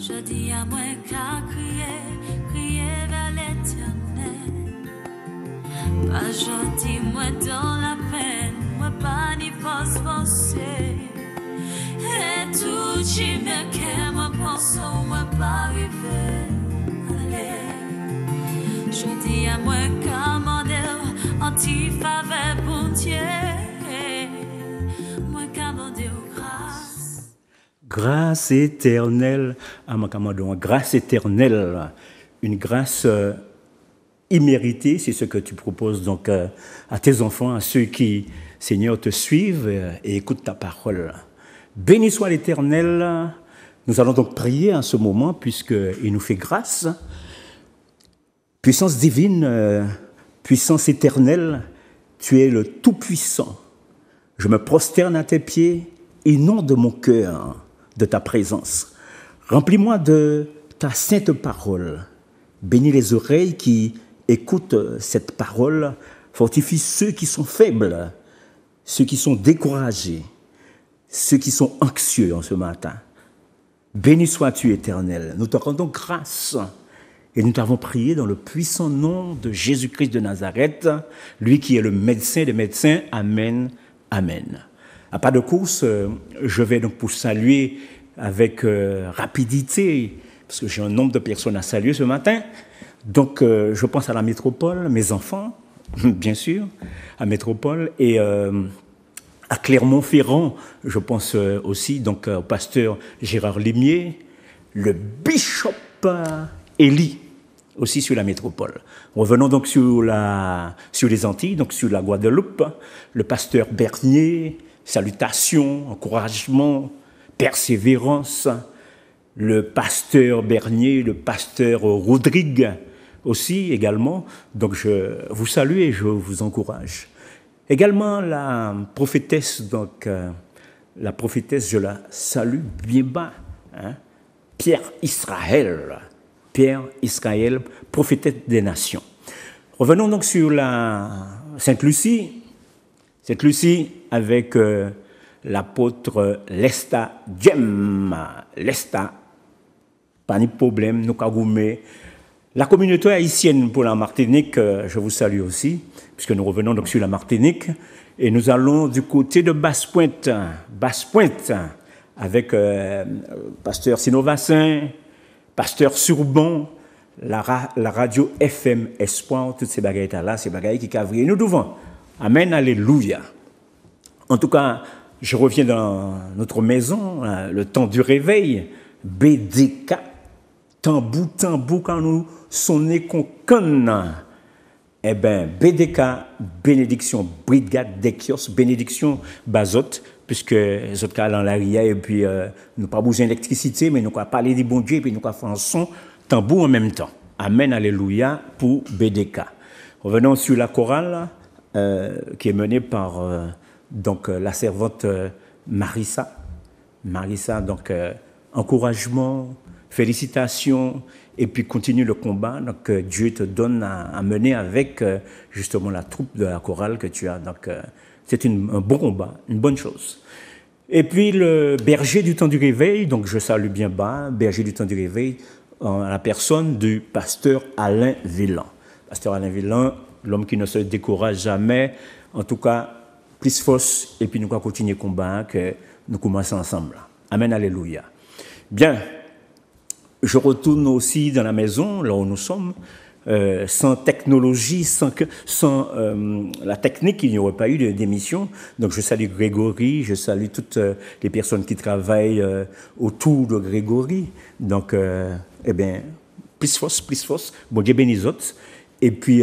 Je dis à moi qu'à crier, crier vers l'éternel. Pas je dis moi dans la peine, moi pas ni force forcée. Et tout qui me qu'est, moi pense, moi pas arriver. Je dis à moi qu'à modèle, anti-faveur pour Dieu. Moi qu'à modèle grâce. Grâce éternelle, à ma camarade, grâce éternelle, une grâce imméritée, c'est ce que tu proposes donc à tes enfants, à ceux qui, Seigneur, te suivent et écoutent ta parole. Béni soit l'Éternel. Nous allons donc prier en ce moment puisqu'il nous fait grâce. Puissance divine, puissance éternelle, tu es le Tout-Puissant. Je me prosterne à tes pieds, inonde mon cœur de ta présence. Remplis-moi de ta sainte parole. Bénis les oreilles qui écoutent cette parole. Fortifie ceux qui sont faibles, ceux qui sont découragés, ceux qui sont anxieux en ce matin. Béni sois-tu, Éternel. Nous te rendons grâce. Et nous t'avons prié dans le puissant nom de Jésus-Christ de Nazareth, lui qui est le médecin des médecins. Amen, amen. À pas de course, je vais donc pour saluer avec rapidité, parce que j'ai un nombre de personnes à saluer ce matin. Donc, je pense à la métropole, mes enfants, bien sûr, à métropole, et à Clermont-Ferrand, je pense aussi donc au pasteur Gérard Limier, le bishop Élie, aussi sur la métropole. Revenons donc sur les Antilles, donc sur la Guadeloupe, le pasteur Bernier, salutations, encouragement, persévérance, le pasteur Bernier, le pasteur Rodrigue aussi également. Donc je vous salue et je vous encourage. Également la prophétesse, donc la prophétesse, je la salue bien bas, hein, Pierre Israël, prophète des nations. Revenons donc sur la Sainte-Lucie. Sainte-Lucie avec l'apôtre Lesta Djem. Lesta, pas de problème, nous cagoumé. La communauté haïtienne pour la Martinique, je vous salue aussi, puisque nous revenons donc sur la Martinique. Et nous allons du côté de Basse-Pointe, avec pasteur Sinovassin, pasteur Surbon, la radio FM Espoir, toutes ces bagailles-là, ces bagailles qui cavrient nous devant. Amen, alléluia. En tout cas, je reviens dans notre maison, le temps du réveil, BDK, tambour, quand nous sonnons qu'on conne. Eh bien, BDK, bénédiction, brigade d'Ekios, bénédiction Bazot, puisque les autres cas dans l'arrière, et puis nous pas besoin d'électricité, mais nous pas parler du bon Dieu, et puis nous pas faire un son, tambour en même temps. Amen, alléluia, pour BDK. Revenons sur la chorale, qui est menée par donc, la servante Marissa. Marissa, donc, encouragement, félicitations, et puis continue le combat. Donc, Dieu te donne à mener avec justement la troupe de la chorale que tu as. Donc, c'est un bon combat, une bonne chose. Et puis, le berger du temps du réveil, donc je salue bien bas, berger du temps du réveil, en la personne du pasteur Alain Villan. Pasteur Alain Villan, l'homme qui ne se décourage jamais, en tout cas, plus force, et puis nous allons continuer le combat, que nous commençons ensemble. Amen, alléluia. Bien. Je retourne aussi dans la maison, là où nous sommes, sans technologie, sans la technique, il n'y aurait pas eu d'émission. Donc je salue Grégory, je salue toutes les personnes qui travaillent autour de Grégory. Donc, eh bien, plus force, bon Dieu bénisse autres. Et puis,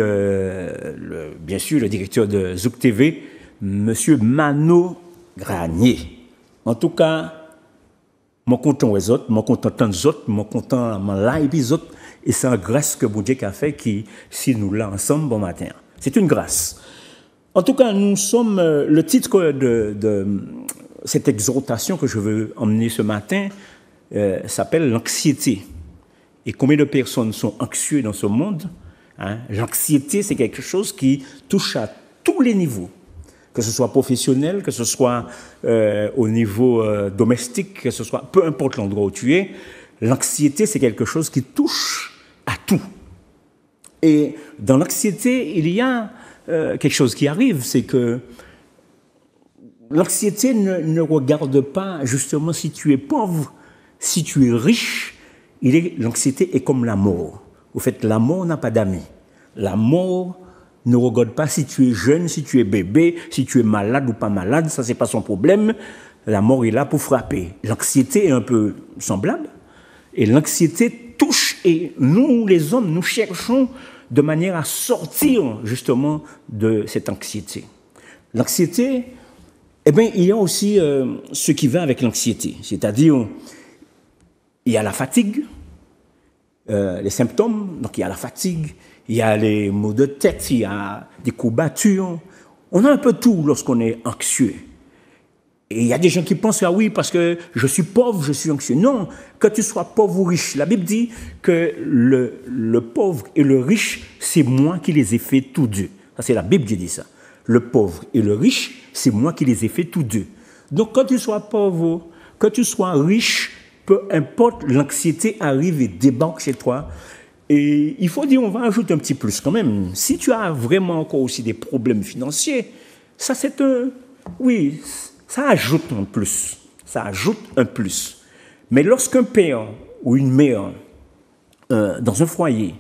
bien sûr, le directeur de Zouk TV, Monsieur Mano Granier. En tout cas, je suis content des autres, je suis content des autres, je suis content des autres, et c'est une grâce que Dieu a fait qui, si nous l'avons ensemble, bon matin. C'est une grâce. En tout cas, nous sommes, le titre de cette exhortation que je veux emmener ce matin s'appelle l'anxiété. Et combien de personnes sont anxieuses dans ce monde, hein? L'anxiété, c'est quelque chose qui touche à tous les niveaux. Que ce soit professionnel, que ce soit au niveau domestique, que ce soit, peu importe l'endroit où tu es, l'anxiété, c'est quelque chose qui touche à tout. Et dans l'anxiété, il y a quelque chose qui arrive, c'est que l'anxiété ne regarde pas justement si tu es pauvre, si tu es riche. L'anxiété est comme la mort. Au fait, la mort n'a pas d'amis. La mort ne regarde pas si tu es jeune, si tu es bébé, si tu es malade ou pas malade, ça c'est pas son problème. La mort est là pour frapper. L'anxiété est un peu semblable. Et l'anxiété touche, et nous les hommes, nous cherchons de manière à sortir justement de cette anxiété. L'anxiété, eh bien, il y a aussi ce qui va avec l'anxiété, c'est-à-dire il y a la fatigue, les symptômes, donc il y a la fatigue, il y a les maux de tête, il y a des courbatures. On a un peu tout lorsqu'on est anxieux. Et il y a des gens qui pensent, ah oui, parce que je suis pauvre, je suis anxieux. Non, que tu sois pauvre ou riche. La Bible dit que le pauvre et le riche, c'est moi qui les ai fait tous deux. Ça, c'est la Bible qui dit ça. Le pauvre et le riche, c'est moi qui les ai fait tous deux. Donc, quand tu sois pauvre, que tu sois riche, peu importe, l'anxiété arrive et débarque chez toi. Et il faut dire, on va ajouter un petit plus quand même. Si tu as vraiment encore aussi des problèmes financiers, ça c'est un... Oui, ça ajoute un plus. Ça ajoute un plus. Mais lorsqu'un père ou une mère, dans un foyer,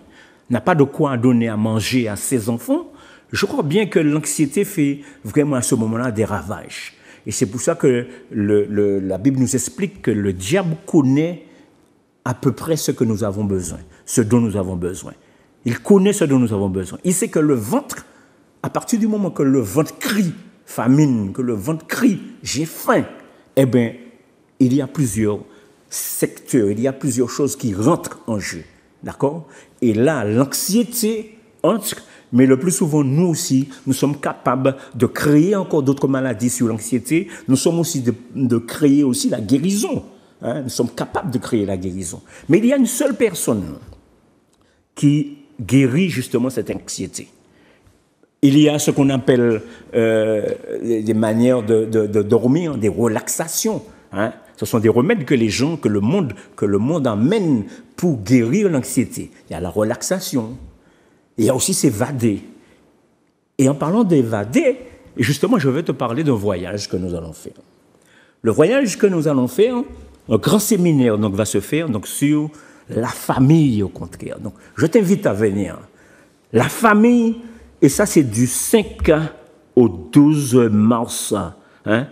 n'a pas de quoi donner à manger à ses enfants, je crois bien que l'anxiété fait vraiment à ce moment-là des ravages. Et c'est pour ça que la Bible nous explique que le diable connaît à peu près ce que nous avons besoin, ce dont nous avons besoin. Il connaît ce dont nous avons besoin. Il sait que le ventre, à partir du moment que le ventre crie famine, que le ventre crie j'ai faim, eh bien, il y a plusieurs secteurs, il y a plusieurs choses qui rentrent en jeu. D'accord? Et là, l'anxiété entre, mais le plus souvent, nous aussi, nous sommes capables de créer encore d'autres maladies sur l'anxiété. Nous sommes aussi de créer aussi la guérison. Hein? Nous sommes capables de créer la guérison. Mais il y a une seule personne qui guérit justement cette anxiété. Il y a ce qu'on appelle des manières de dormir, des relaxations. Hein? Ce sont des remèdes que le monde amène pour guérir l'anxiété. Il y a la relaxation. Il y a aussi s'évader. Et en parlant d'évader, justement, je vais te parler d'un voyage que nous allons faire. Le voyage que nous allons faire, un grand séminaire donc, va se faire donc, sur la famille, au contraire. Donc, je t'invite à venir. La famille, et ça, c'est du 5 au 12 mars. Hein?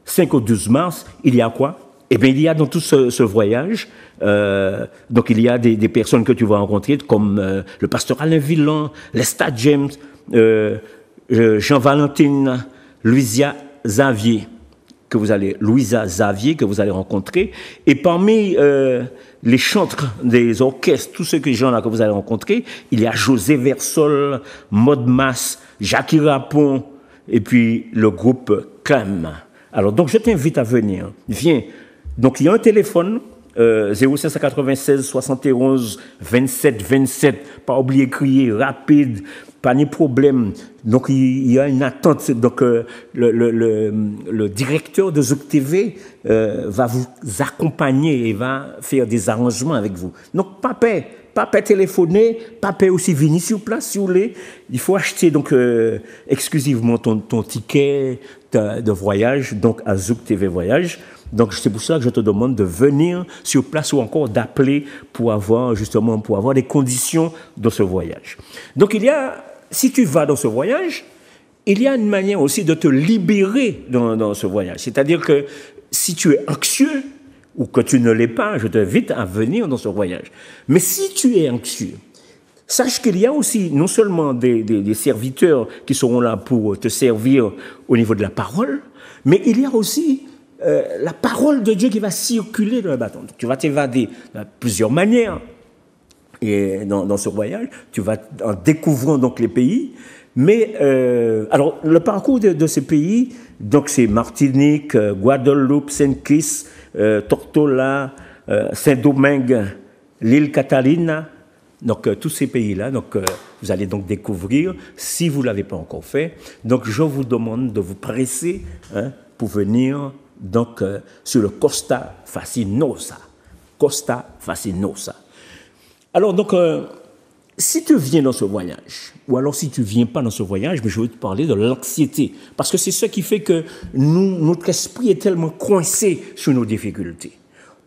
5 au 12 mars, il y a quoi? Eh bien, il y a dans tout ce voyage, donc il y a des personnes que tu vas rencontrer, comme le pasteur Alain Villan, Lesta James, Jean-Valentine, Louisa Xavier, que vous allez rencontrer. Et parmi les chantres des orchestres, tous ces gens-là que vous allez rencontrer, il y a José Versol, Maud Mas, Jackie Rapon, et puis le groupe Clam. Alors, donc, je t'invite à venir. Viens. Donc, il y a un téléphone, 0596 71 27 27. Pas oublier de crier, rapide, pas de problème. Donc, il y a une attente. Donc, le directeur de Zouk TV va vous accompagner et va faire des arrangements avec vous. Donc, pas téléphoner, pas aussi venir sur place, si vous voulez. Il faut acheter donc exclusivement ton ticket de voyage, donc à Zouk TV Voyage. Donc c'est pour ça que je te demande de venir sur place ou encore d'appeler pour avoir des conditions dans ce voyage. Donc si tu vas dans ce voyage, il y a une manière aussi de te libérer dans ce voyage. C'est-à-dire que si tu es anxieux, ou que tu ne l'es pas, je t'invite à venir dans ce voyage. Mais si tu es anxieux, sache qu'il y a aussi non seulement des serviteurs qui seront là pour te servir au niveau de la parole, mais il y a aussi la parole de Dieu qui va circuler dans le bâton. Donc, tu vas t'évader de plusieurs manières et dans ce voyage. Tu vas en découvrant donc les pays. Mais alors le parcours de ces pays, donc c'est Martinique, Guadeloupe, Saint-Kitts, Tortola, Saint-Domingue, l'île Catalina, donc tous ces pays-là, donc vous allez donc découvrir si vous ne l'avez pas encore fait. Donc je vous demande de vous presser pour venir donc sur le Costa Fascinosa. Costa Fascinosa. Alors donc, si tu viens dans ce voyage, ou alors si tu ne viens pas dans ce voyage, mais je veux te parler de l'anxiété. Parce que c'est ce qui fait que notre esprit est tellement coincé sur nos difficultés.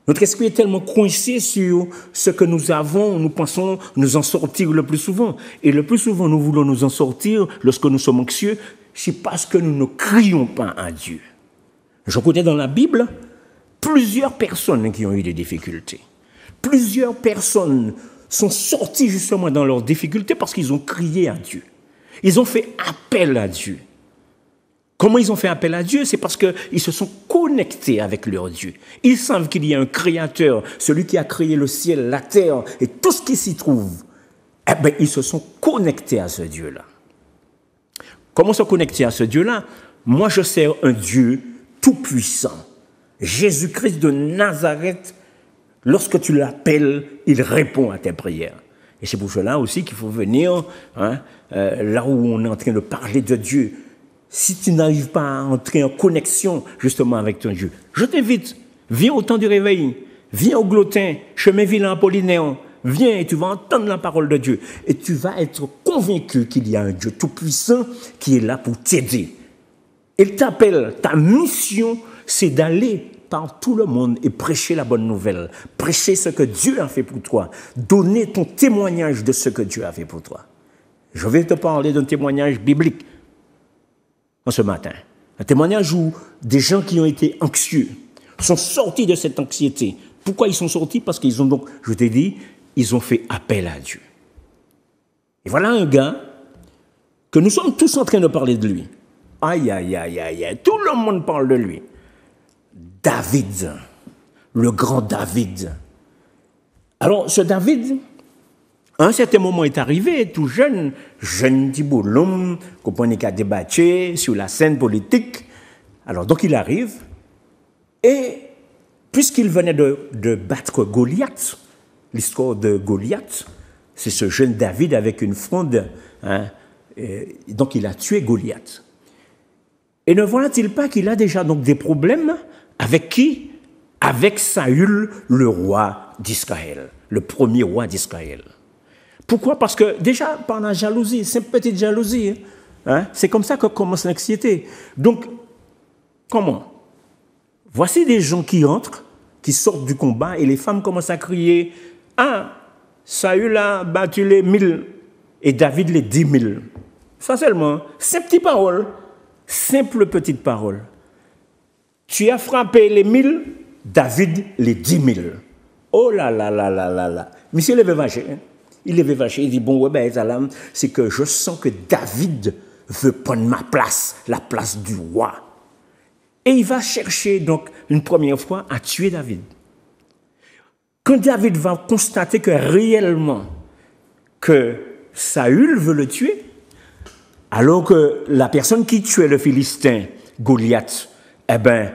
Notre esprit est tellement coincé sur ce que nous avons, nous pensons nous en sortir le plus souvent. Et le plus souvent, nous voulons nous en sortir lorsque nous sommes anxieux, c'est parce que nous ne crions pas à Dieu. Je connais dans la Bible plusieurs personnes qui ont eu des difficultés. Plusieurs personnes sont sorties justement dans leurs difficultés parce qu'ils ont crié à Dieu. Ils ont fait appel à Dieu. Comment ils ont fait appel à Dieu? C'est parce qu'ils se sont connectés avec leur Dieu. Ils savent qu'il y a un créateur, celui qui a créé le ciel, la terre et tout ce qui s'y trouve. Eh bien, ils se sont connectés à ce Dieu-là. Comment se connecter à ce Dieu-là? Moi, je sers un Dieu tout-puissant. Jésus-Christ de Nazareth, lorsque tu l'appelles, il répond à tes prières. Et c'est pour cela aussi qu'il faut venir là où on est en train de parler de Dieu. Si tu n'arrives pas à entrer en connexion justement avec ton Dieu, je t'invite, viens au temps du réveil, viens au Glotin, chemin vilain Apollinaire, viens et tu vas entendre la parole de Dieu. Et tu vas être convaincu qu'il y a un Dieu tout-puissant qui est là pour t'aider. Il t'appelle, ta mission, c'est d'aller par tout le monde et prêcher la bonne nouvelle, prêcher ce que Dieu a fait pour toi, donner ton témoignage de ce que Dieu a fait pour toi. Je vais te parler d'un témoignage biblique ce matin. Un témoignage où des gens qui ont été anxieux sont sortis de cette anxiété. Pourquoi ils sont sortis? Parce qu'ils ont donc, je t'ai dit, ils ont fait appel à Dieu. Et voilà un gars que nous sommes tous en train de parler de lui. Aïe, aïe, aïe, aïe, aïe. Tout le monde parle de lui. David, le grand David. Alors, ce David, à un certain moment est arrivé, tout jeune petit boulot, comprenez qu'à débattre sur la scène politique. Alors, donc il arrive, et puisqu'il venait de battre Goliath, l'histoire de Goliath, c'est ce jeune David avec une fronde, donc il a tué Goliath. Et ne voilà-t-il pas qu'il a déjà donc des problèmes avec qui? Avec Saül, le roi d'Israël, le premier roi d'Israël. Pourquoi? Parce que déjà, par la jalousie, c'est une petite jalousie. C'est comme ça que commence l'anxiété. Donc, comment? Voici des gens qui entrent, qui sortent du combat, et les femmes commencent à crier « Ah, Saül a battu les 1000 et David les 10 000. » Ça seulement, ces petites paroles, simple petite parole. Tu as frappé les 1000, David les 10 000. Oh là là là là là là. Monsieur levé vaché. Il levé vaché, il dit, bon, ouais, ben, c'est que je sens que David veut prendre ma place, la place du roi. Et il va chercher, donc, une première fois, à tuer David. Quand David va constater que réellement, que Saül veut le tuer, alors que la personne qui tuait le Philistin, Goliath, eh bien,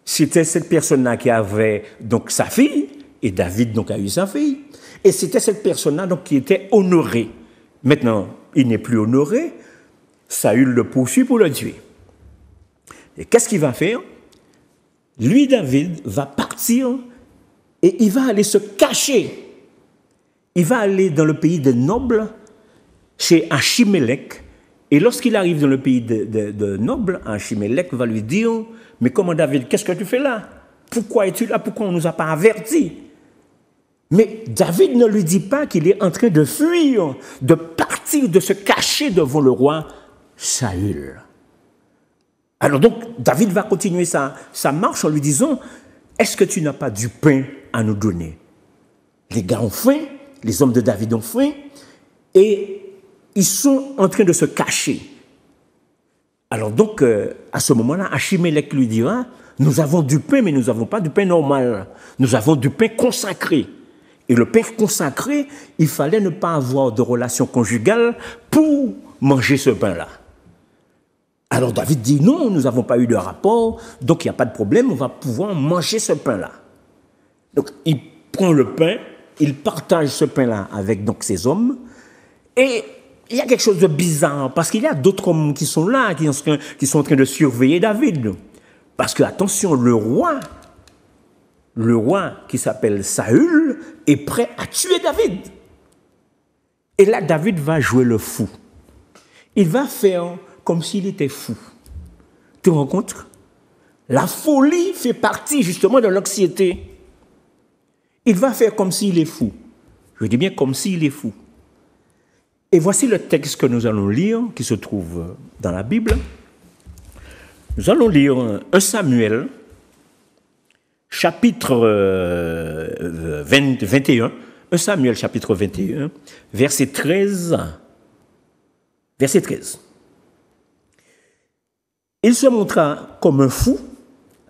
c'était cette personne-là qui avait donc sa fille, et David donc a eu sa fille, et c'était cette personne-là donc qui était honorée. Maintenant, il n'est plus honoré, Saül le poursuit pour le tuer. Et qu'est-ce qu'il va faire? Lui, David, va partir et il va aller se cacher. Il va aller dans le pays des nobles, chez Achimélec. Et lorsqu'il arrive dans le pays de nobles, Achimélec va lui dire, mais comment David, qu'est-ce que tu fais là? Pourquoi es-tu là? Pourquoi on ne nous a pas avertis? Mais David ne lui dit pas qu'il est en train de fuir, de partir, de se cacher devant le roi Saül. Alors donc, David va continuer sa marche en lui disant, est-ce que tu n'as pas du pain à nous donner? Les gars ont faim, les hommes de David ont faim, et ils sont en train de se cacher. Alors donc, à ce moment-là, Achimélec lui dira, nous avons du pain, mais nous n'avons pas du pain normal. Nous avons du pain consacré. Et le pain consacré, il fallait ne pas avoir de relation conjugale pour manger ce pain-là. Alors David dit, non, nous n'avons pas eu de rapport, donc il n'y a pas de problème, on va pouvoir manger ce pain-là. Donc il prend le pain, il partage ce pain-là avec donc ses hommes, et il y a quelque chose de bizarre, parce qu'il y a d'autres hommes qui sont là, qui sont en train de surveiller David. Parce que, attention, le roi le roi qui s'appelle Saül est prêt à tuer David. Et là, David va jouer le fou. Il va faire comme s'il était fou. Tu te rends compte? La folie fait partie justement de l'anxiété. Il va faire comme s'il est fou. Je dis bien comme s'il est fou. Et voici le texte que nous allons lire, qui se trouve dans la Bible. Nous allons lire 1 Samuel, chapitre 21, 1 Samuel, chapitre 21, verset 13. Verset 13. Il se montra comme un fou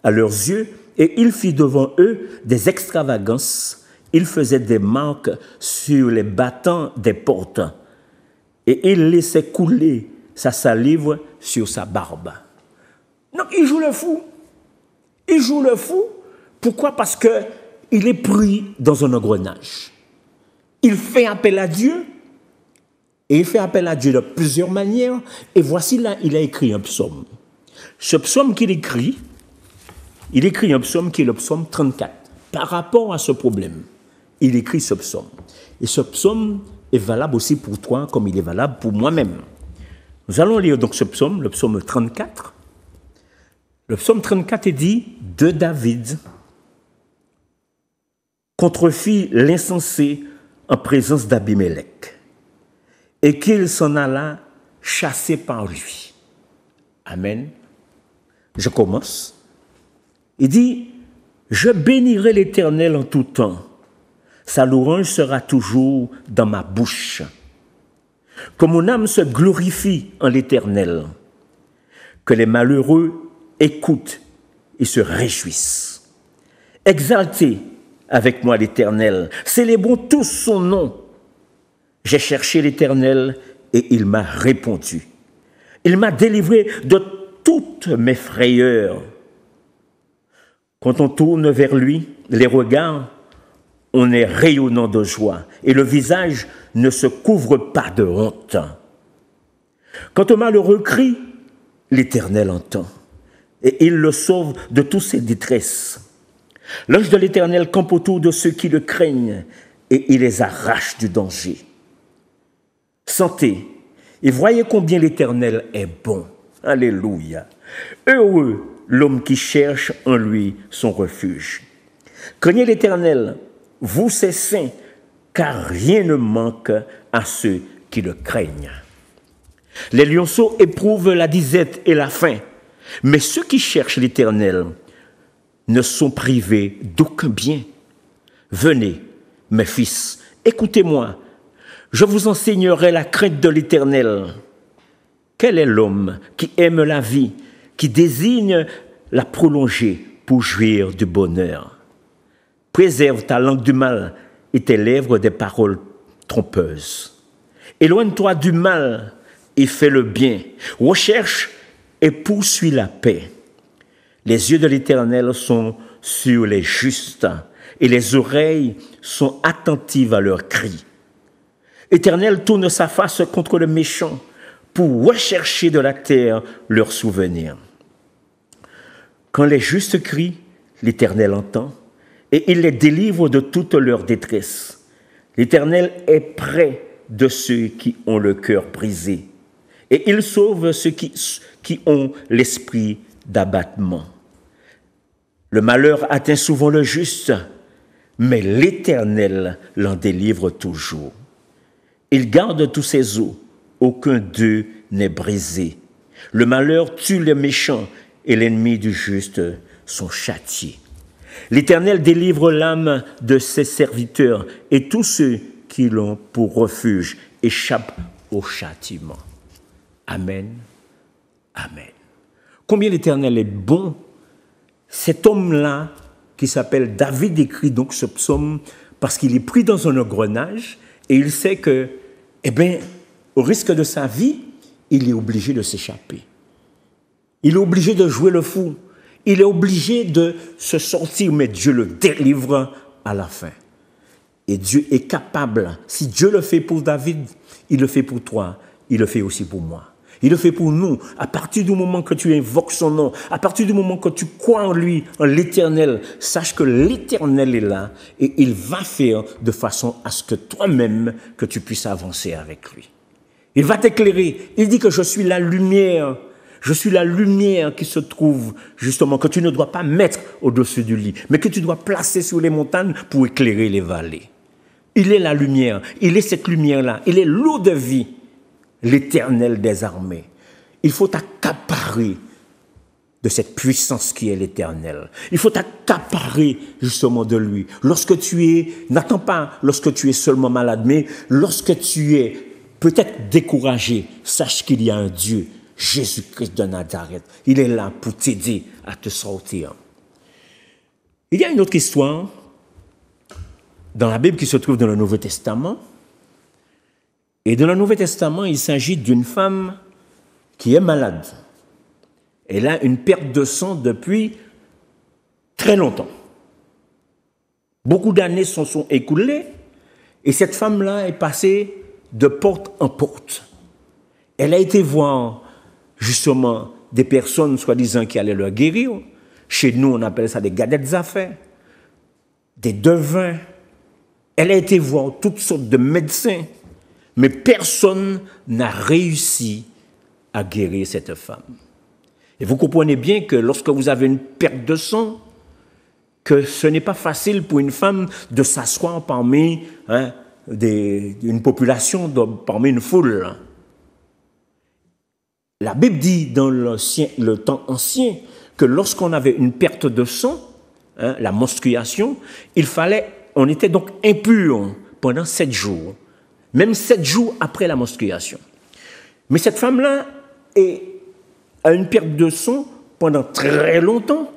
à leurs yeux, et il fit devant eux des extravagances. Il faisait des marques sur les battants des portes, et il laissait couler sa salive sur sa barbe. Donc il joue le fou. Il joue le fou. Pourquoi? Parce qu'il est pris dans un engrenage. Il fait appel à Dieu, et il fait appel à Dieu de plusieurs manières, et voici là, il a écrit un psaume. Ce psaume qu'il écrit, il écrit un psaume qui est le psaume 34. Par rapport à ce problème, il écrit ce psaume. Et ce psaume est valable aussi pour toi comme il est valable pour moi-même. Nous allons lire donc ce psaume, le psaume 34. Le psaume 34 est dit de David contrefit l'insensé en présence d'Abimélec et qu'il s'en alla chassé par lui. Amen. Je commence. Il dit, je bénirai l'Éternel en tout temps. Sa louange sera toujours dans ma bouche. Que mon âme se glorifie en l'Éternel. Que les malheureux écoutent et se réjouissent. Exaltez avec moi l'Éternel. Célébrons tous son nom. J'ai cherché l'Éternel et il m'a répondu. Il m'a délivré de toutes mes frayeurs. Quand on tourne vers lui les regards, on est rayonnant de joie et le visage ne se couvre pas de honte. Quand un malheureux crie, l'Éternel entend et il le sauve de toutes ses détresses. L'ange de l'Éternel campe autour de ceux qui le craignent et il les arrache du danger. Sentez et voyez combien l'Éternel est bon. Alléluia. Heureux l'homme qui cherche en lui son refuge. Craignez l'Éternel, vous ses saints, car rien ne manque à ceux qui le craignent. Les lionceaux éprouvent la disette et la faim, mais ceux qui cherchent l'Éternel ne sont privés d'aucun bien. Venez, mes fils, écoutez-moi, je vous enseignerai la crainte de l'Éternel. Quel est l'homme qui aime la vie, qui désigne la prolonger pour jouir du bonheur? Préserve ta langue du mal et tes lèvres des paroles trompeuses. Éloigne-toi du mal et fais le bien. Recherche et poursuis la paix. Les yeux de l'Éternel sont sur les justes et les oreilles sont attentives à leurs cris. L'Éternel tourne sa face contre le méchant pour rechercher de la terre leurs souvenirs. Quand les justes crient, l'Éternel entend et il les délivre de toute leur détresse. L'Éternel est près de ceux qui ont le cœur brisé et il sauve ceux qui ont l'esprit d'abattement. Le malheur atteint souvent le juste, mais l'Éternel l'en délivre toujours. Il garde tous ses os, aucun d'eux n'est brisé. Le malheur tue les méchants et l'ennemi du juste sont châtiés. L'Éternel délivre l'âme de ses serviteurs et tous ceux qui l'ont pour refuge échappent au châtiment. Amen. Amen. Combien l'Éternel est bon. Cet homme-là, qui s'appelle David, écrit donc ce psaume parce qu'il est pris dans un engrenage et il sait que, au risque de sa vie, il est obligé de s'échapper. Il est obligé de jouer le fou. Il est obligé de se sortir, mais Dieu le délivre à la fin. Et Dieu est capable. Si Dieu le fait pour David, il le fait pour toi, il le fait aussi pour moi. Il le fait pour nous. À partir du moment que tu invoques son nom, à partir du moment que tu crois en lui, en l'Éternel, sache que l'Éternel est là et il va faire de façon à ce que toi-même, que tu puisses avancer avec lui. Il va t'éclairer. Il dit que je suis la lumière. Je suis la lumière qui se trouve, justement, que tu ne dois pas mettre au-dessus du lit, mais que tu dois placer sur les montagnes pour éclairer les vallées. Il est la lumière. Il est cette lumière-là. Il est l'eau de vie. L'Éternel des armées. Il faut t'accaparer de cette puissance qui est l'Éternel. Il faut t'accaparer justement de lui. Lorsque tu es, n'attends pas lorsque tu es seulement malade, mais lorsque tu es peut-être découragé, sache qu'il y a un Dieu, Jésus-Christ de Nazareth. Il est là pour t'aider à te sortir. Il y a une autre histoire dans la Bible qui se trouve dans le Nouveau Testament. Et dans le Nouveau Testament, il s'agit d'une femme qui est malade. Elle a une perte de sang depuis très longtemps. Beaucoup d'années se sont écoulées et cette femme-là est passée de porte en porte. Elle a été voir justement des personnes soi-disant qui allaient leur guérir. Chez nous, on appelle ça des gadettes affaires, des devins. Elle a été voir toutes sortes de médecins. Mais personne n'a réussi à guérir cette femme. Et vous comprenez bien que lorsque vous avez une perte de sang, que ce n'est pas facile pour une femme de s'asseoir parmi une population, parmi une foule. La Bible dit dans le temps ancien que lorsqu'on avait une perte de sang, la menstruation, on était donc impur pendant 7 jours. Même 7 jours après la menstruation. Mais cette femme-là a une perte de sang pendant très longtemps.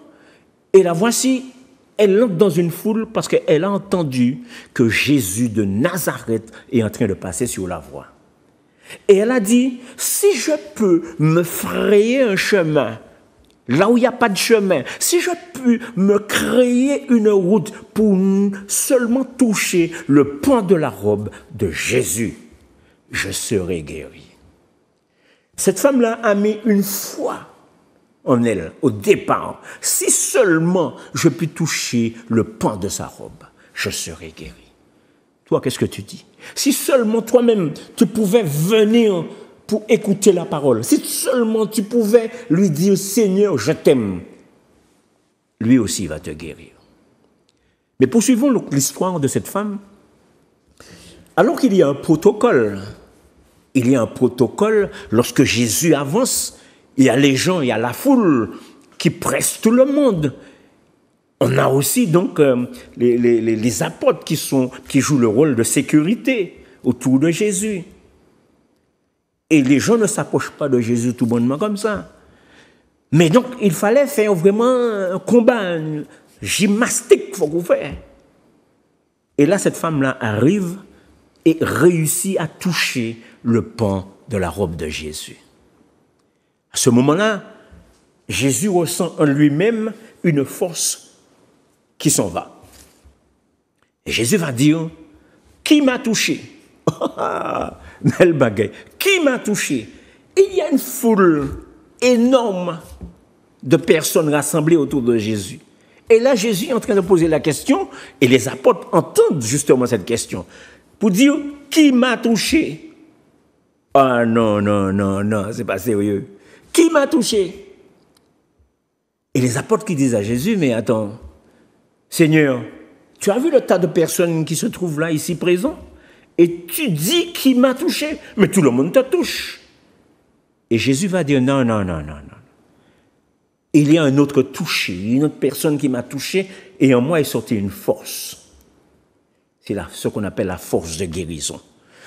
Et la voici, elle entre dans une foule parce qu'elle a entendu que Jésus de Nazareth est en train de passer sur la voie. Et elle a dit, si je peux me frayer un chemin, là où il n'y a pas de chemin, si je peux me créer une route pour seulement toucher le pan de la robe de Jésus, je serai guéri. Cette femme-là a mis une foi en elle au départ. Si seulement je puis toucher le pan de sa robe, je serai guéri. Toi, qu'est-ce que tu dis? Si seulement toi-même, tu pouvais venir pour écouter la parole. Si seulement tu pouvais lui dire, Seigneur, je t'aime, lui aussi va te guérir. Mais poursuivons l'histoire de cette femme. Alors qu'il y a un protocole, lorsque Jésus avance, il y a les gens, il y a la foule qui presse tout le monde. On a aussi donc les apôtres qui jouent le rôle de sécurité autour de Jésus. Et les gens ne s'approchent pas de Jésus tout bonnement comme ça. Mais donc, il fallait faire vraiment un combat, une gymnastique, faut qu'on fasse. Et là, cette femme-là arrive et réussit à toucher le pan de la robe de Jésus. À ce moment-là, Jésus ressent en lui-même une force qui s'en va. Et Jésus va dire, qui m'a touché? Belle bagaille. Qui m'a touché? Et il y a une foule énorme de personnes rassemblées autour de Jésus. Et là, Jésus est en train de poser la question, et les apôtres entendent justement cette question, pour dire, qui m'a touché? Ah non, c'est pas sérieux. Qui m'a touché? Et les apôtres qui disent à Jésus, mais attends, Seigneur, tu as vu le tas de personnes qui se trouvent là, ici présents? Et tu dis qui m'a touché, mais tout le monde te touche. Et Jésus va dire non. Il y a un autre touché, une autre personne qui m'a touché, et en moi est sortie une force. C'est là ce qu'on appelle la force de guérison.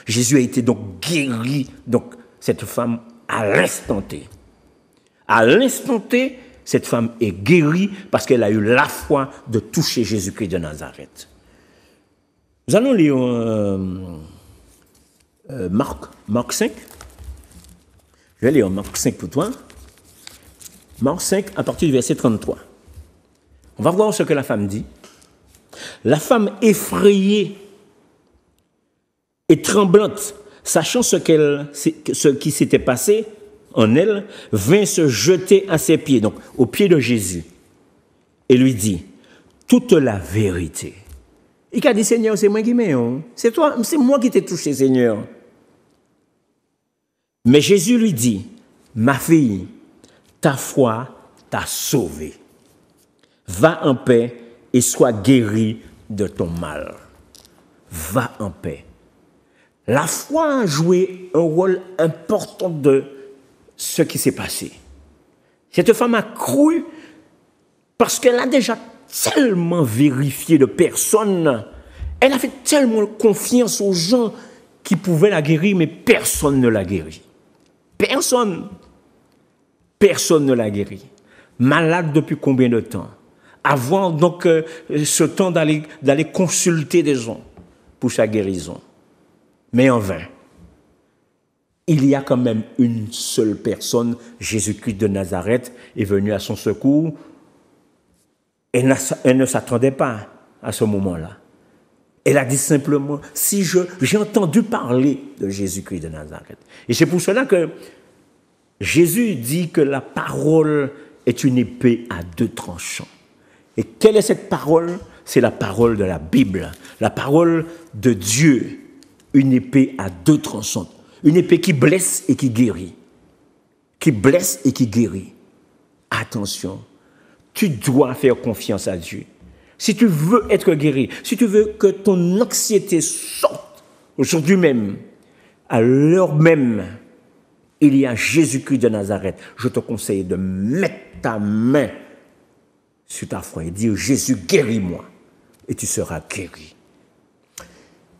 Jésus a été donc guéri, donc cette femme à l'instant T. À l'instant T, cette femme est guérie parce qu'elle a eu la foi de toucher Jésus-Christ de Nazareth. Nous allons lire Marc 5. Je vais lire Marc 5 pour toi. Marc 5 à partir du verset 33. On va voir ce que la femme dit. La femme effrayée et tremblante, sachant ce qui s'était passé, en elle, vint se jeter à ses pieds, donc aux pieds de Jésus, et lui dit toute la vérité. Il a dit, Seigneur, c'est moi qui m'ai, c'est toi, c'est moi qui t'ai touché, Seigneur. Mais Jésus lui dit, ma fille, ta foi t'a sauvée. Va en paix et sois guérie de ton mal. Va en paix. La foi a joué un rôle important de ce qui s'est passé. Cette femme a cru parce qu'elle a déjà tellement vérifié de personnes. Elle a fait tellement confiance aux gens qui pouvaient la guérir, mais personne ne l'a guérie. Personne. Personne ne l'a guérie. Malade depuis combien de temps? Avoir donc ce temps d'aller consulter des gens pour sa guérison. Mais en vain. Il y a quand même une seule personne, Jésus-Christ de Nazareth, est venu à son secours. Elle ne s'attendait pas à ce moment-là. Elle a dit simplement, si j'ai entendu parler de Jésus-Christ de Nazareth. Et c'est pour cela que Jésus dit que la parole est une épée à deux tranchants. Et quelle est cette parole? C'est la parole de la Bible, la parole de Dieu, une épée à deux tranchants, une épée qui blesse et qui guérit, qui blesse et qui guérit. Attention, tu dois faire confiance à Dieu. Si tu veux être guéri, si tu veux que ton anxiété sorte aujourd'hui même, à l'heure même, il y a Jésus-Christ de Nazareth. Je te conseille de mettre ta main sur ta foi et dire, Jésus, guéris-moi, et tu seras guéri.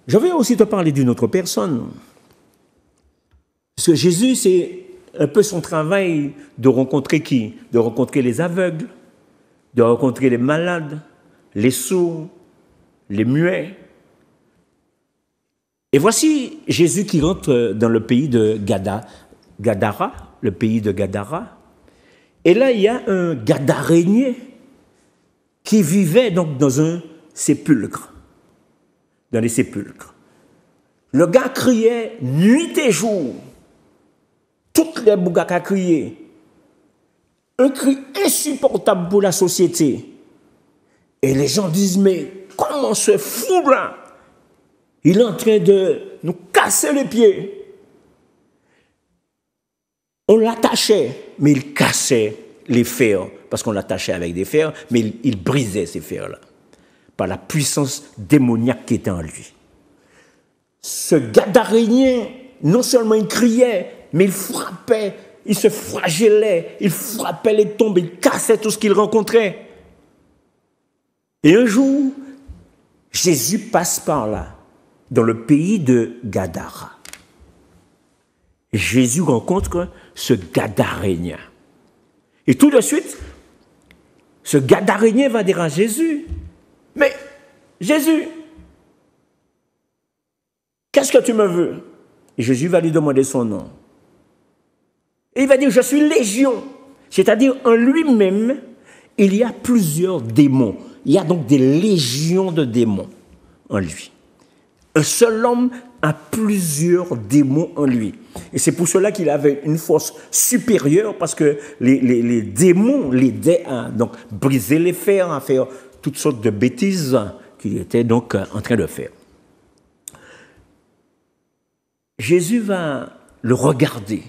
Je vais aussi te parler d'une autre personne. Parce que Jésus, c'est un peu son travail de rencontrer qui? De rencontrer les aveugles, de rencontrer les malades, les sourds, les muets. Et voici Jésus qui rentre dans le pays de Gadara, le pays de Gadara. Et là, il y a un Gadarénien qui vivait donc dans un sépulcre, dans les sépulcres. Le gars criait nuit et jour. Toutes les bougakas criaient. Un cri insupportable pour la société. Et les gens disent, mais comment ce fou-là, il est en train de nous casser les pieds. On l'attachait, mais il cassait les fers, parce qu'on l'attachait avec des fers, mais il brisait ces fers-là, par la puissance démoniaque qui était en lui. Ce Gadarénien, non seulement il criait, mais il frappait, il se flagellait, il frappait les tombes, il cassait tout ce qu'il rencontrait. Et un jour, Jésus passe par là, dans le pays de Gadara. Jésus rencontre ce Gadarénien. Et tout de suite, ce Gadarénien va dire à Jésus, « Mais Jésus, qu'est-ce que tu me veux ?» Et Jésus va lui demander son nom. Et il va dire, je suis légion. C'est-à-dire, en lui-même, il y a plusieurs démons. Il y a donc des légions de démons en lui. Un seul homme a plusieurs démons en lui. Et c'est pour cela qu'il avait une force supérieure, parce que les démons l'aidaient à donc, briser les fers, à faire toutes sortes de bêtises qu'il était donc en train de faire. Jésus va le regarder.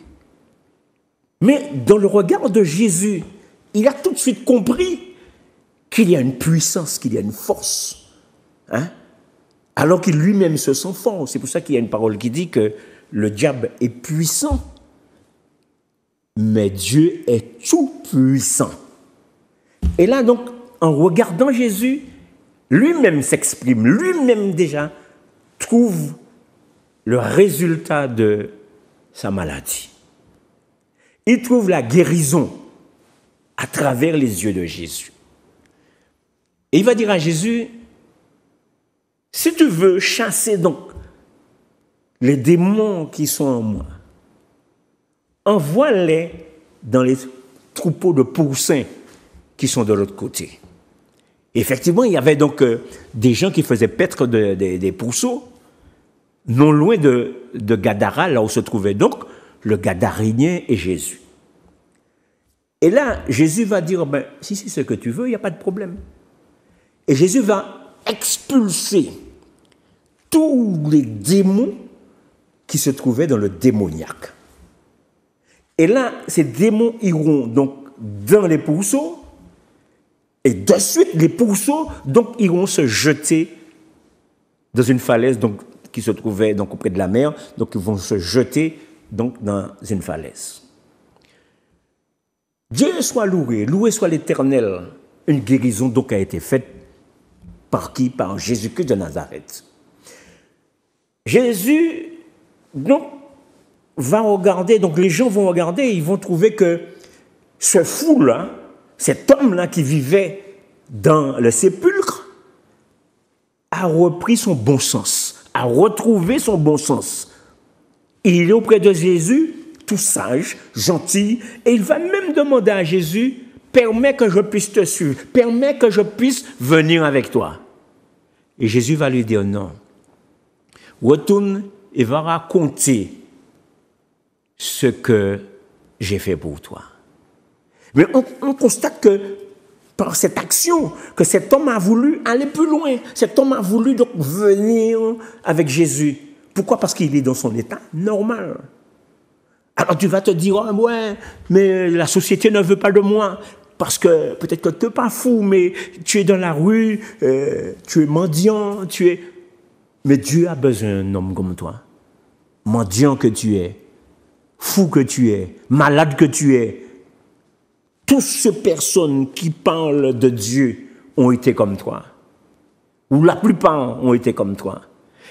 Mais dans le regard de Jésus, il a tout de suite compris qu'il y a une puissance, qu'il y a une force. Alors qu'il lui-même se sent fort. C'est pour ça qu'il y a une parole qui dit que le diable est puissant, mais Dieu est tout puissant. Et là, donc, en regardant Jésus, lui-même s'exprime, lui-même déjà trouve le résultat de sa maladie. Il trouve la guérison à travers les yeux de Jésus. Et il va dire à Jésus, si tu veux chasser donc les démons qui sont en moi, envoie-les dans les troupeaux de pourcins qui sont de l'autre côté. Et effectivement, il y avait donc des gens qui faisaient paître des pourceaux non loin de Gadara, là où se trouvait donc le Gadarénien et Jésus. Et là, Jésus va dire, ben, si c'est ce que tu veux, il n'y a pas de problème. Et Jésus va expulser tous les démons qui se trouvaient dans le démoniaque. Et là, ces démons iront donc dans les pourceaux, et de suite, les pourceaux donc, iront se jeter dans une falaise donc, qui se trouvait donc, auprès de la mer, donc ils vont se jeter donc, dans une falaise. Dieu soit loué, loué soit l'Éternel. Une guérison donc a été faite par qui? Par Jésus-Christ de Nazareth. Jésus, donc, va regarder, donc les gens vont regarder, ils vont trouver que ce fou-là, cet homme-là qui vivait dans le sépulcre, a repris son bon sens, a retrouvé son bon sens. Il est auprès de Jésus, tout sage, gentil, et il va même demander à Jésus, permets que je puisse te suivre, permets que je puisse venir avec toi. Et Jésus va lui dire non. Retourne et va raconter ce que j'ai fait pour toi. Mais on constate que par cette action, que cet homme a voulu aller plus loin. Cet homme a voulu donc venir avec Jésus. Pourquoi? Parce qu'il est dans son état normal. Alors tu vas te dire, oh, ouais, mais la société ne veut pas de moi. Parce que peut-être que tu n'es pas fou, mais tu es dans la rue, tu es mendiant, mais Dieu a besoin d'un homme comme toi. Mendiant que tu es, fou que tu es, malade que tu es. Toutes ces personnes qui parlent de Dieu ont été comme toi. Ou la plupart ont été comme toi.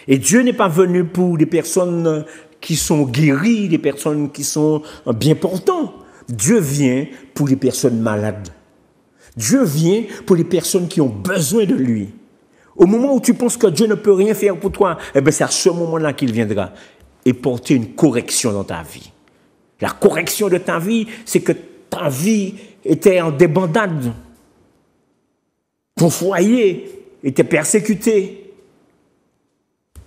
Et Dieu n'est pas venu pour des personnes qui sont guéries, des personnes qui sont bien portantes. Dieu vient pour les personnes malades. Dieu vient pour les personnes qui ont besoin de lui. Au moment où tu penses que Dieu ne peut rien faire pour toi, eh bien c'est à ce moment-là qu'il viendra et porter une correction dans ta vie. La correction de ta vie, c'est que ta vie était en débandade. Ton foyer était persécuté.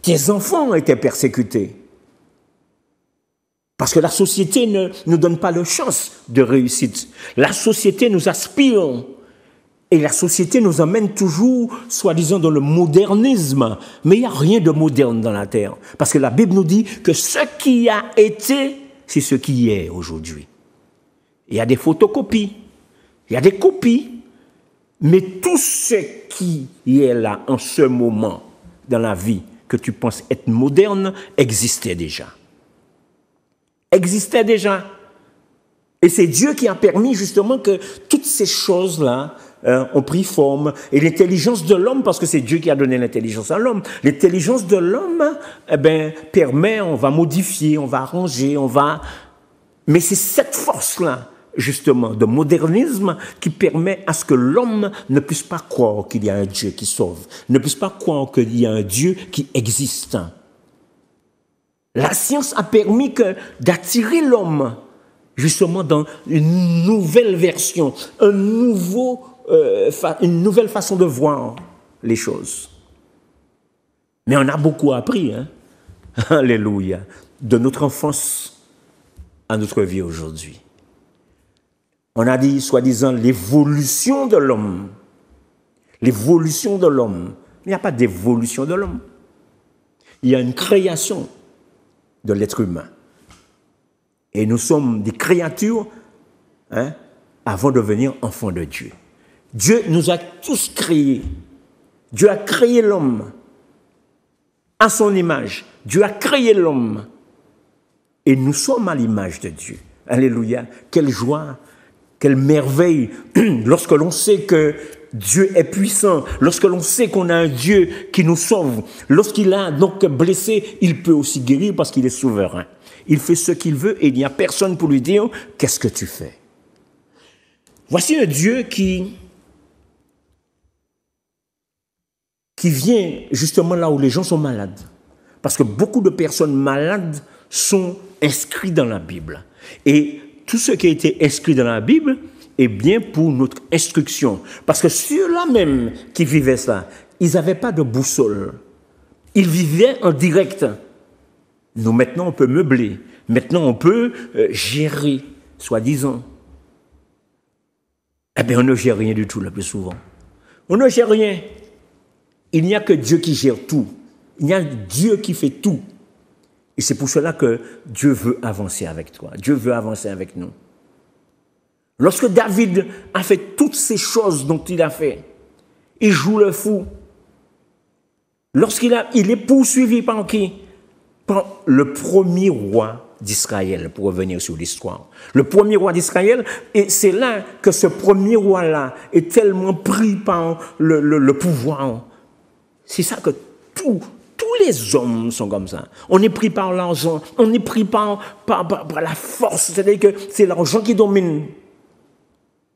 Tes enfants étaient persécutés. Parce que la société ne nous donne pas de chance de réussite. La société nous aspire. Et la société nous emmène toujours, soi-disant, dans le modernisme. Mais il n'y a rien de moderne dans la terre. Parce que la Bible nous dit que ce qui a été, c'est ce qui est aujourd'hui. Il y a des photocopies, il y a des copies, mais tout ce qui est là en ce moment dans la vie que tu penses être moderne existait déjà. Existait déjà. Et c'est Dieu qui a permis justement que toutes ces choses-là ont pris forme. Et l'intelligence de l'homme, parce que c'est Dieu qui a donné l'intelligence à l'homme, l'intelligence de l'homme eh ben, permet, on va modifier, on va arranger, on va... Mais c'est cette force-là, justement, de modernisme qui permet à ce que l'homme ne puisse pas croire qu'il y a un Dieu qui sauve, ne puisse pas croire qu'il y a un Dieu qui existe. La science a permis d'attirer l'homme, justement, dans une nouvelle version, une nouvelle façon de voir les choses. Mais on a beaucoup appris, hein? Alléluia, de notre enfance à notre vie aujourd'hui. On a dit, soi-disant, l'évolution de l'homme. L'évolution de l'homme. Il n'y a pas d'évolution de l'homme. Il y a une création de l'être humain. Et nous sommes des créatures avant de devenir enfants de Dieu. Dieu nous a tous créés. Dieu a créé l'homme à son image. Dieu a créé l'homme. Et nous sommes à l'image de Dieu. Alléluia. Quelle joie, quelle merveille lorsque l'on sait que Dieu est puissant, lorsque l'on sait qu'on a un Dieu qui nous sauve, lorsqu'il a donc blessé, il peut aussi guérir parce qu'il est souverain. Il fait ce qu'il veut et il n'y a personne pour lui dire « Qu'est-ce que tu fais ?» Voici un Dieu qui vient justement là où les gens sont malades. Parce que beaucoup de personnes malades sont inscrits dans la Bible. Et tout ce qui a été inscrit dans la Bible est bien pour notre instruction. Parce que ceux-là même qui vivaient ça, ils n'avaient pas de boussole. Ils vivaient en direct. Nous, maintenant, on peut meubler. Maintenant, on peut gérer, soi-disant. Eh bien, on ne gère rien du tout, le plus souvent. On ne gère rien. Il n'y a que Dieu qui gère tout. Il y a Dieu qui fait tout. Et c'est pour cela que Dieu veut avancer avec toi. Dieu veut avancer avec nous. Lorsque David a fait toutes ces choses dont il a fait, il joue le fou. Lorsqu'il est poursuivi par qui? Par le premier roi d'Israël, pour revenir sur l'histoire. Le premier roi d'Israël, et c'est là que ce premier roi-là est tellement pris par le pouvoir. C'est ça que tous les hommes sont comme ça. On est pris par l'argent, on est pris par la force, c'est-à-dire que c'est l'argent qui domine.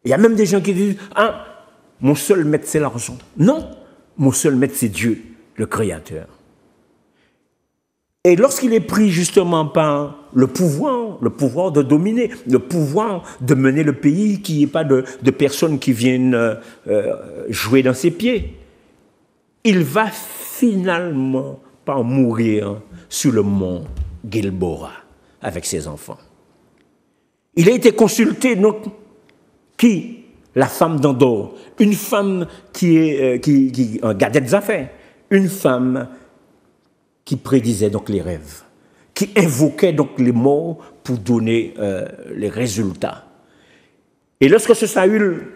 Il y a même des gens qui disent « Ah, mon seul maître, c'est l'argent. » Non, mon seul maître, c'est Dieu, le Créateur. Et lorsqu'il est pris justement par le pouvoir de dominer, le pouvoir de mener le pays, qu'il n'y ait pas de personnes qui viennent jouer dans ses pieds, il va finalement par mourir sur le mont Gilboa avec ses enfants. Il a été consulté, donc, qui? La femme d'Endor, une femme qui est un gardien des affaires, une femme qui prédisait donc les rêves, qui invoquait donc les morts pour donner les résultats. Et lorsque ce Saül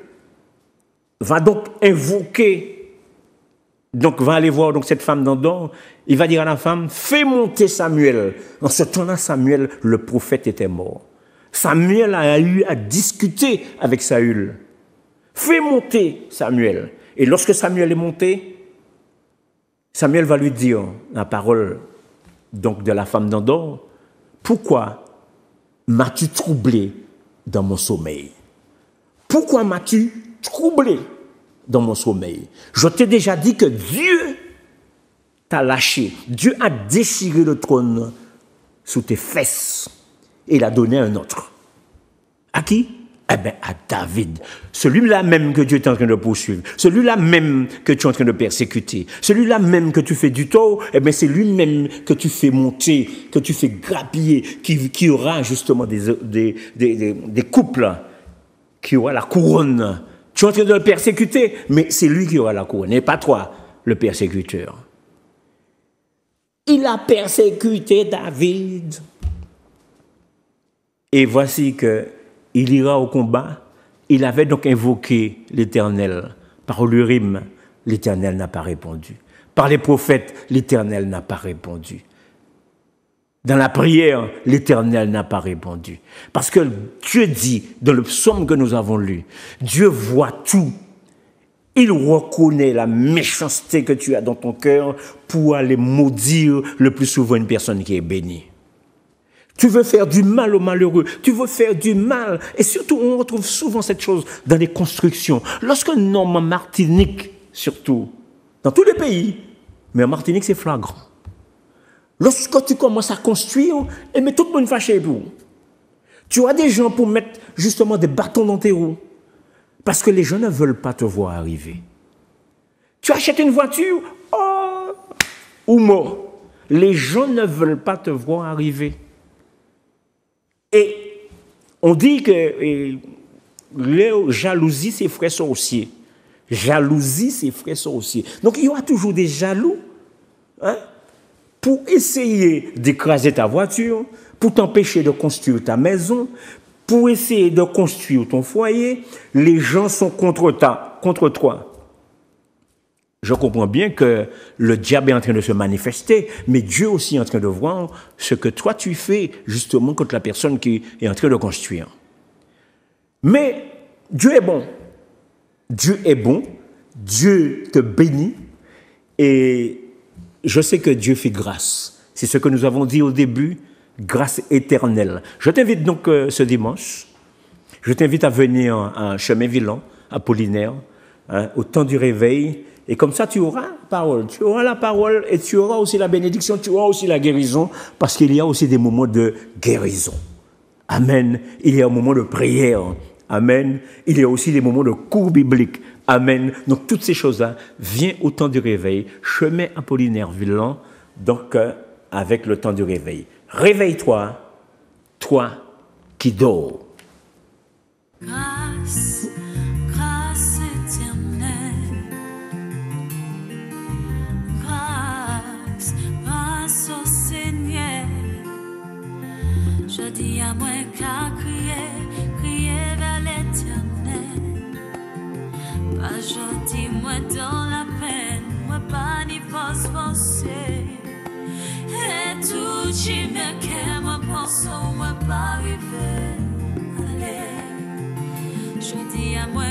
va donc invoquer, donc va aller voir donc cette femme d'Endor, il va dire à la femme, fais monter Samuel. En ce temps-là, Samuel, le prophète, était mort. Samuel a eu à discuter avec Saül. Fais monter Samuel. Et lorsque Samuel est monté, Samuel va lui dire la parole donc de la femme d'Endor, pourquoi m'as-tu troublé dans mon sommeil? Pourquoi m'as-tu troublé dans mon sommeil? Je t'ai déjà dit que Dieu t'a lâché. Dieu a déchiré le trône sous tes fesses et l'a donné à un autre. À qui? Eh bien, à David. Celui-là même que Dieu est en train de poursuivre. Celui-là même que tu es en train de persécuter. Celui-là même que tu fais du tort. Eh bien, c'est lui-même que tu fais monter, que tu fais grappiller, qui aura justement des couples, qui aura la couronne. Tu es en train de le persécuter, mais c'est lui qui aura la couronne, et pas toi, le persécuteur. Il a persécuté David. Et voici qu'il ira au combat. Il avait donc invoqué l'Éternel. Par l'Urim, l'Éternel n'a pas répondu. Par les prophètes, l'Éternel n'a pas répondu. Dans la prière, l'Éternel n'a pas répondu. Parce que Dieu dit, dans le psaume que nous avons lu, Dieu voit tout. Il reconnaît la méchanceté que tu as dans ton cœur pour aller maudire le plus souvent une personne qui est bénie. Tu veux faire du mal aux malheureux, tu veux faire du mal. Et surtout, on retrouve souvent cette chose dans les constructions. Lorsqu'un homme en Martinique, surtout, dans tous les pays, mais en Martinique, c'est flagrant. Lorsque tu commences à construire, mais tout le monde fâché pour. Tu as des gens pour mettre justement des bâtons dans tes roues. Parce que les gens ne veulent pas te voir arriver. Tu achètes une voiture, ou mort. Les gens ne veulent pas te voir arriver. Et on dit que les jalousies, c'est frères sorciers. Jalousie, c'est frères sorciers. Donc il y aura toujours des jaloux pour essayer d'écraser ta voiture, pour t'empêcher de construire ta maison, pour essayer de construire ton foyer. Les gens sont contre toi. Je comprends bien que le diable est en train de se manifester, mais Dieu aussi est en train de voir ce que toi tu fais justement contre la personne qui est en train de construire. Mais Dieu est bon. Dieu est bon. Dieu te bénit. Et je sais que Dieu fait grâce. C'est ce que nous avons dit au début, grâce éternelle. Je t'invite donc ce dimanche, je t'invite à venir à Chemin-Villan, à Apollinaire, au temps du réveil. Et comme ça, tu auras la parole et tu auras aussi la bénédiction, tu auras aussi la guérison, parce qu'il y a aussi des moments de guérison. Amen. Il y a un moment de prière. Amen. Il y a aussi des moments de cours bibliques. Amen. Donc, toutes ces choses-là, viens au temps du réveil, chemin Apollinaire Villan. Donc, avec le temps de réveil. Réveille-toi, toi qui dors. Grâce, grâce éternelle. Grâce, grâce au Seigneur. Je dis à moi qu'à crier, crier vers l'éternel. Pas je dis moi dans la peine, moi pas ni force forcée. Et tout qui me qu'est, moi pense, moi pas arriver. Allez, je dis à moi